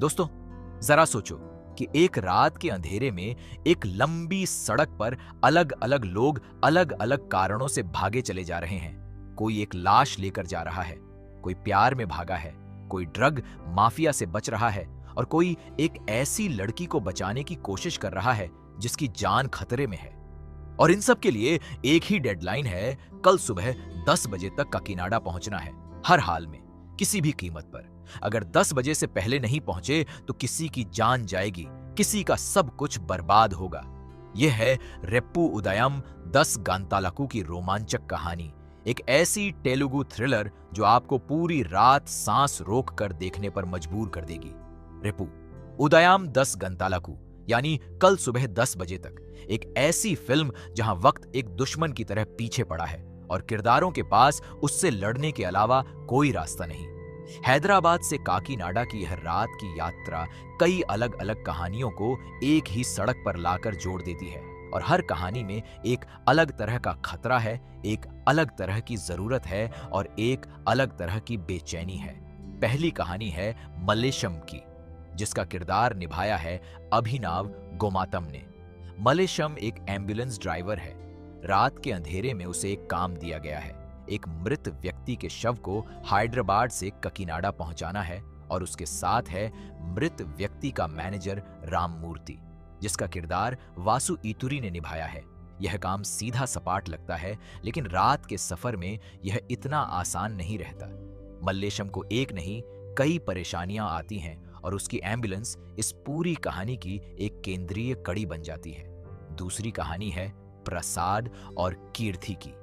दोस्तों, जरा सोचो कि एक रात के अंधेरे में एक लंबी सड़क पर अलग अलग लोग अलग अलग कारणों से भागे चले जा रहे हैं। कोई एक लाश लेकर जा रहा है, कोई प्यार में भागा है, कोई ड्रग माफिया से बच रहा है और कोई एक ऐसी लड़की को बचाने की कोशिश कर रहा है जिसकी जान खतरे में है। और इन सब के लिए एक ही डेडलाइन है, कल सुबह 10 बजे तक काकीनाडा पहुंचना है, हर हाल में, किसी भी कीमत पर। अगर 10 बजे से पहले नहीं पहुंचे तो किसी की जान जाएगी, किसी का सब कुछ बर्बाद होगा। यह है रेप्पू उदयम 10 गांतालाकू की रोमांचक कहानी, एक ऐसी तेलुगु थ्रिलर जो आपको पूरी रात सांस रोक कर देखने पर मजबूर कर देगी। रेप्पू उदयम 10 गंतालाकू यानी कल सुबह 10 बजे तक, एक ऐसी फिल्म जहां वक्त एक दुश्मन की तरह पीछे पड़ा है और किरदारों के पास उससे लड़ने के अलावा कोई रास्ता नहीं। हैदराबाद से काकीनाडा की यह रात की यात्रा कई अलग अलग कहानियों को एक ही सड़क पर लाकर जोड़ देती है और हर कहानी में एक अलग तरह का खतरा है, एक अलग तरह की जरूरत है और एक अलग तरह की बेचैनी है। पहली कहानी है मल्लेशम की, जिसका किरदार निभाया है अभिनव गोमातम ने। मल्लेशम एक एम्बुलेंस ड्राइवर है। रात के अंधेरे में उसे एक काम दिया गया है, एक मृत व्यक्ति के शव को हैदराबाद से काकीनाडा पहुंचाना है और उसके साथ है मृत व्यक्ति का मैनेजर राममूर्ति, जिसका किरदार वासु ईतुरी ने निभाया है। यह काम सीधा सपाट लगता है, लेकिन रात के सफर में यह इतना आसान नहीं रहता। मल्लेशम को एक नहीं कई परेशानियां आती हैं और उसकी एम्बुलेंस इस पूरी कहानी की एक केंद्रीय कड़ी बन जाती है। दूसरी कहानी है प्रसाद और कीर्ति की,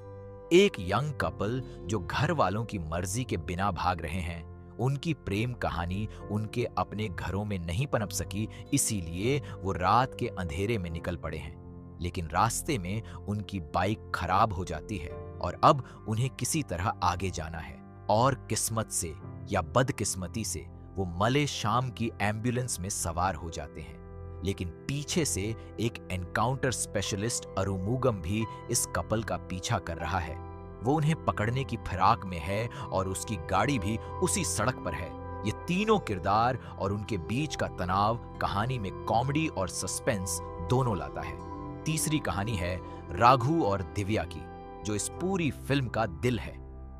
एक यंग कपल जो घर वालों की मर्जी के बिना भाग रहे हैं। उनकी प्रेम कहानी उनके अपने घरों में नहीं पनप सकी, इसीलिए वो रात के अंधेरे में निकल पड़े हैं। लेकिन रास्ते में उनकी बाइक खराब हो जाती है और अब उन्हें किसी तरह आगे जाना है और किस्मत से या बदकिस्मती से वो मलेशाम की एम्बुलेंस में सवार हो जाते हैं। लेकिन पीछे से एक एनकाउंटर स्पेशलिस्ट अरुमुगम भी इस कपल का पीछा कर रहा है। वो उन्हें पकड़ने की फिराक में है और उसकी गाड़ी भी उसी सड़क पर है। ये तीनों किरदार और उनके बीच का तनाव कहानी में कॉमेडी और सस्पेंस दोनों लाता है। तीसरी कहानी है राघु और दिव्या की, जो इस पूरी फिल्म का दिल है।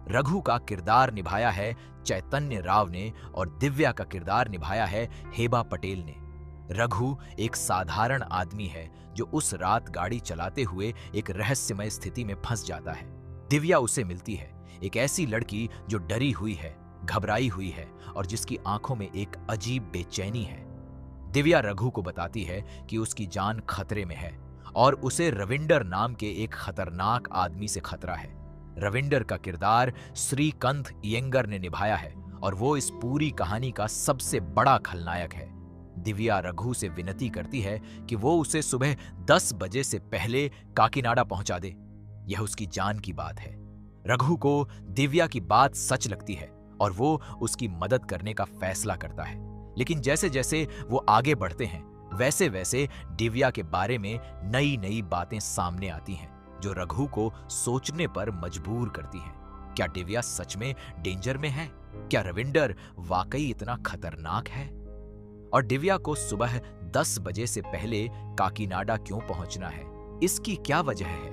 रघु का किरदार निभाया है चैतन्य राव ने और दिव्या का किरदार निभाया है हेबा पटेल ने। रघु एक साधारण आदमी है जो उस रात गाड़ी चलाते हुए एक रहस्यमय स्थिति में फंस जाता है। दिव्या उसे मिलती है, एक ऐसी लड़की जो डरी हुई है, घबराई हुई है और जिसकी आंखों में एक अजीब बेचैनी है। दिव्या रघु को बताती है कि उसकी जान खतरे में है और उसे रविंदर नाम के एक खतरनाक आदमी से खतरा है। रविंदर का किरदार श्रीकांत इयंगर ने निभाया है और वो इस पूरी कहानी का सबसे बड़ा खलनायक है। दिव्या रघु से विनती करती है कि वो उसे सुबह 10 बजे से पहले काकीनाडा पहुंचा दे। यह उसकी जान की बात है। रघु को दिव्या की बात सच लगती है और वो उसकी मदद करने का फैसला करता है। लेकिन जैसे जैसे वो आगे बढ़ते हैं, वैसे वैसे दिव्या के बारे में नई नई बातें सामने आती हैं जो रघु को सोचने पर मजबूर करती हैं। क्या दिव्या सच में डेंजर में है? क्या रविंदर वाकई इतना खतरनाक है? और दिव्या को सुबह 10 बजे से पहले काकीनाडा क्यों पहुंचना है? इसकी क्या वजह है?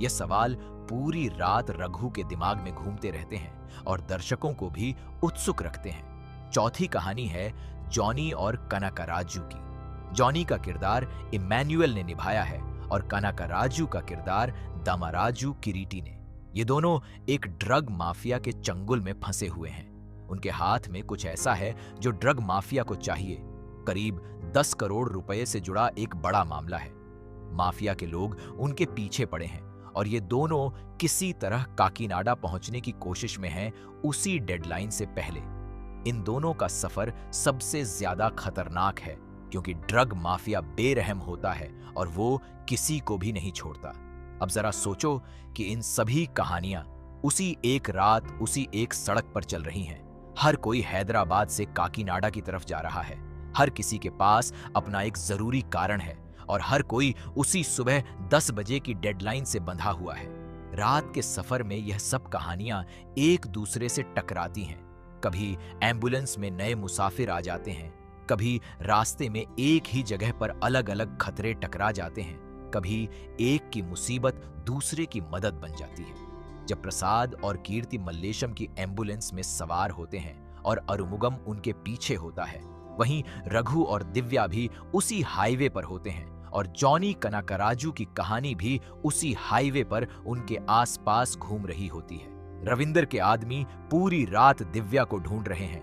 यह सवाल पूरी रात रघु के दिमाग में घूमते रहते हैं और दर्शकों को भी उत्सुक रखते हैं। चौथी कहानी है जॉनी और कनकाराजू की। जॉनी का किरदार इमैनुअल ने निभाया है और कनकाराजू का किरदार दमराजू किरीटी ने। ये दोनों एक ड्रग माफिया के चंगुल में फंसे हुए हैं। उनके हाथ में कुछ ऐसा है जो ड्रग माफिया को चाहिए। करीब 10 करोड़ रुपए से जुड़ा एक बड़ा मामला है। माफिया के लोग उनके पीछे पड़े हैं और ये दोनों किसी तरह काकीनाडा पहुंचने की कोशिश में हैं उसी डेडलाइन से पहले। इन दोनों का सफर सबसे ज्यादा खतरनाक है क्योंकि ड्रग माफिया बेरहम होता है और वो किसी को भी नहीं छोड़ता। अब जरा सोचो कि इन सभी कहानियां उसी एक रात उसी एक सड़क पर चल रही हैं। हर कोई हैदराबाद से काकीनाडा की तरफ जा रहा है। हर किसी के पास अपना एक जरूरी कारण है और हर कोई उसी सुबह 10 बजे की डेडलाइन से बंधा हुआ है। रात के सफर में यह सब कहानियां एक दूसरे से टकराती हैं। कभी एम्बुलेंस में नए मुसाफिर आ जाते हैं, कभी रास्ते में एक ही जगह पर अलग अलग खतरे टकरा जाते हैं, कभी एक की मुसीबत दूसरे की मदद बन जाती है। जब प्रसाद और कीर्ति मल्लेशम की एम्बुलेंस में सवार होते हैं और अरुमुगम उनके पीछे होता है, वहीं रघु और दिव्या भी उसी हाईवे पर होते हैं और जॉनी कनाकराजू की कहानी भी उसी हाईवे पर उनके आसपास घूम रही होती है। रविंदर के आदमी पूरी रात दिव्या को ढूंढ रहे हैं,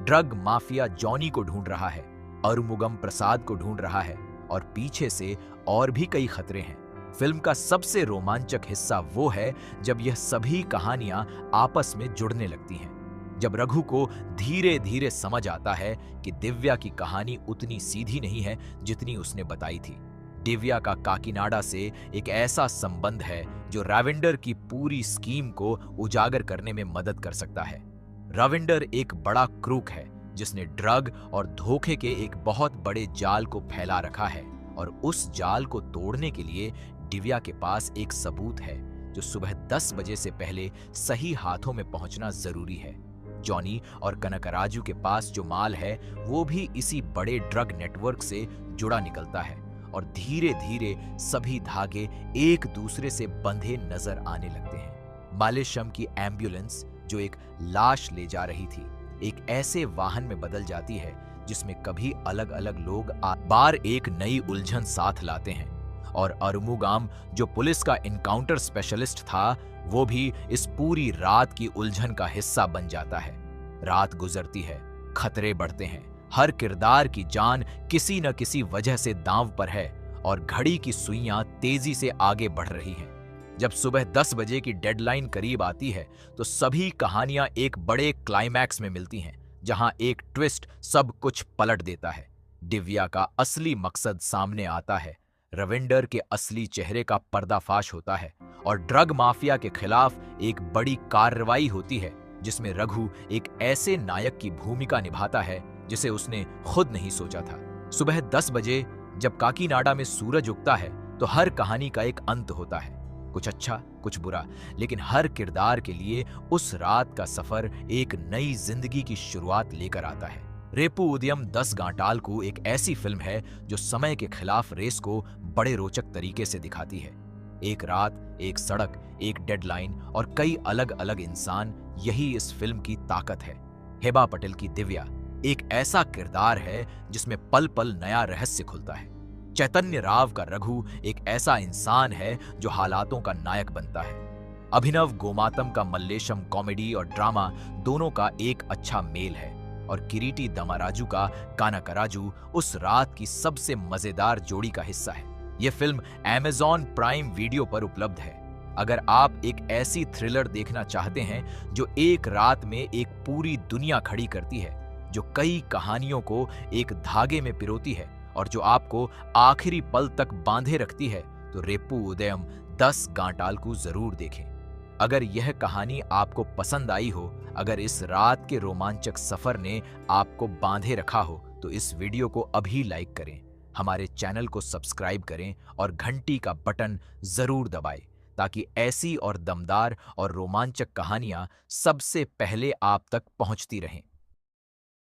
ड्रग माफिया जॉनी को ढूंढ रहा है, अरुमुगम प्रसाद को ढूंढ रहा है और पीछे से और भी कई खतरे हैं। फिल्म का सबसे रोमांचक हिस्सा वो है जब यह सभी कहानियां आपस में जुड़ने लगती हैं। जब रघु को धीरे धीरे समझ आता है कि दिव्या की कहानी उतनी सीधी नहीं है जितनी उसने बताई थी। दिव्या का काकीनाडा से एक ऐसा संबंध है जो रविंदर की पूरी स्कीम को उजागर करने में मदद कर सकता है। रविंदर एक बड़ा क्रूक है जिसने ड्रग और धोखे के एक बहुत बड़े जाल को फैला रखा है और उस जाल को तोड़ने के लिए दिव्या के पास एक सबूत है जो सुबह 10 बजे से पहले सही हाथों में पहुंचना जरूरी है। जॉनी और कनकराजू के पास जो माल है वो भी इसी बड़े ड्रग नेटवर्क से जुड़ा निकलता है और धीरे धीरे सभी धागे एक दूसरे से बंधे नजर आने लगते हैं। मालेशम की एम्बुलेंस जो एक लाश ले जा रही थी एक ऐसे वाहन में बदल जाती है जिसमें कभी अलग अलग लोग बार एक नई उलझन साथ लाते हैं और अरुमुगाम जो पुलिस का इनकाउंटर स्पेशलिस्ट था वो भी इस पूरी रात की उलझन का हिस्सा बन जाता है। रात गुजरती है, खतरे बढ़ते हैं, हर किरदार की जान किसी न किसी वजह से दांव पर है और घड़ी की सुइयां तेजी से आगे बढ़ रही हैं। जब सुबह 10 बजे की डेडलाइन करीब आती है तो सभी कहानियां एक बड़े क्लाइमैक्स में मिलती हैं जहां एक ट्विस्ट सब कुछ पलट देता है। दिव्या का असली मकसद सामने आता है, रविंदर के असली चेहरे का पर्दाफाश होता है और ड्रग माफिया के खिलाफ एक बड़ी कार्रवाई होती है जिसमें रघु एक ऐसे नायक की भूमिका निभाता है जिसे उसने खुद नहीं सोचा था। सुबह 10 बजे जब काकीनाडा में सूरज उगता है तो हर कहानी का एक अंत होता है, कुछ अच्छा कुछ बुरा, लेकिन हर किरदार के लिए उस रात का सफर एक नई जिंदगी की शुरुआत लेकर आता है। रेपू उदयम 10 गांटालकू एक ऐसी फिल्म है जो समय के खिलाफ रेस को बड़े रोचक तरीके से दिखाती है। एक रात, एक सड़क, एक डेडलाइन और कई अलग अलग इंसान, यही इस फिल्म की ताकत है। हेबा पटेल की दिव्या एक ऐसा किरदार है जिसमें पल पल नया रहस्य खुलता है। चैतन्य राव का रघु एक ऐसा इंसान है जो हालातों का नायक बनता है। अभिनव गोमातम का मल्लेशम कॉमेडी और ड्रामा दोनों का एक अच्छा मेल है और किरीटी दमाराजू का कानाकराजू उस रात की सबसे मजेदार जोड़ी का हिस्सा है। यह फिल्म Amazon प्राइम वीडियो पर उपलब्ध है। अगर आप एक ऐसी थ्रिलर देखना चाहते हैं जो एक रात में एक पूरी दुनिया खड़ी करती है, जो कई कहानियों को एक धागे में पिरोती है और जो आपको आखिरी पल तक बांधे रखती है, तो रेपू उदयम 10 गांटालकू जरूर देखें। अगर यह कहानी आपको पसंद आई हो, अगर इस रात के रोमांचक सफर ने आपको बांधे रखा हो, तो इस वीडियो को अभी लाइक करें, हमारे चैनल को सब्सक्राइब करें और घंटी का बटन जरूर दबाएं ताकि ऐसी और दमदार और रोमांचक कहानियां सबसे पहले आप तक पहुंचती रहें।